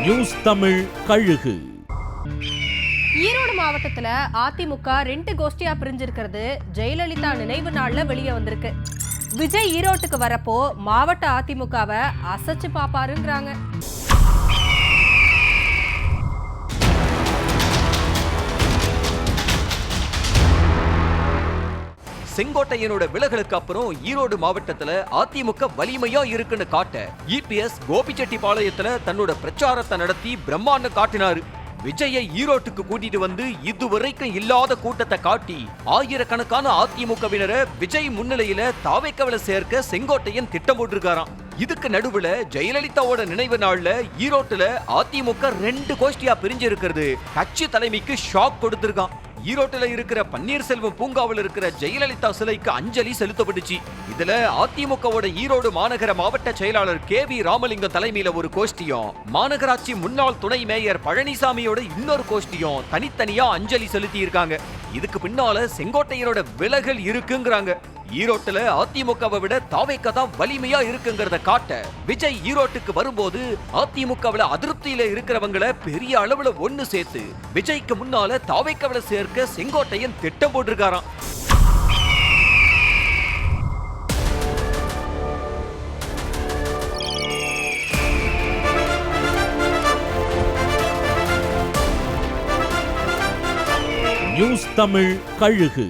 News Tamil கழுகு. ஈரோடு மாவட்டத்துல அதிமுக 2 கோஷ்டியா பிரிஞ்சிருக்கிறது ஜெயலலிதா நினைவு நாள்ல வெளியே வந்திருக்கு. விஜய் ஈரோட்டுக்கு வரப்போ மாவட்ட அதிமுகவை அசைச்சு பாப்பாருங்கிறாங்க. செங்கோட்டையனோட விலகலுக்கு அப்புறம் ஈரோடு மாவட்டத்துல அதிமுக வலிமையா இருக்குன்னு காட்ட இபிஎஸ் கோபிச்செட்டிப்பாளையத்துல தன்னோட பிரச்சாரத்தை நடத்தி பிரம்மாண்ட காட்டினாரு. விஜயை ஈரோட்டுக்கு கூட்டிட்டு வந்து இதுவரைக்கும் இல்லாத கூட்டத்தை காட்டி ஆயிரக்கணக்கான அதிமுகவினரை விஜய் முன்னிலையில தாவேக்கவல சேர்க்க செங்கோட்டையன் திட்டம் போட்டிருக்காராம். இதுக்கு நடுவுல ஜெயலலிதாவோட நினைவு நாள்ல ஈரோட்டுல அதிமுக 2 கோஷ்டியா பிரிஞ்சு இருக்கிறது கட்சி தலைமைக்கு ஷாக் கொடுத்திருக்கான். ஈரோட்டுல இருக்கிற பன்னீர்செல்வம் பூங்காவில் இருக்கிற ஜெயலலிதா சிலைக்கு அஞ்சலி செலுத்தப்பட்டுச்சு. இதுல அதிமுகவோட ஈரோடு மாநகர மாவட்ட செயலாளர் KV ராமலிங்கம் தலைமையில ஒரு கோஷ்டியும், மாநகராட்சி முன்னாள் துணை மேயர் பழனிசாமியோட இன்னொரு கோஷ்டியும் தனித்தனியா அஞ்சலி செலுத்தி இருக்காங்க. இதுக்கு பின்னால செங்கோட்டையனோட விலகல் இருக்குங்கிறாங்க. ஈரோட்டுல அதிமுகவை விட தாவேக்கா தான் வலிமையா இருக்குங்கிறத காட்ட விஜய் ஈரோட்டுக்கு வரும்போது அதிமுகவுல அதிருப்தியில இருக்கிறவங்களை பெரிய அளவுல ஒண்ணு சேர்த்து விஜய்க்கு முன்னால தாவேக்காவில சேர்க்க செங்கோட்டையன் திட்டம் போட்டிருக்காராம். நியூஸ் தமிழ் கழுகு.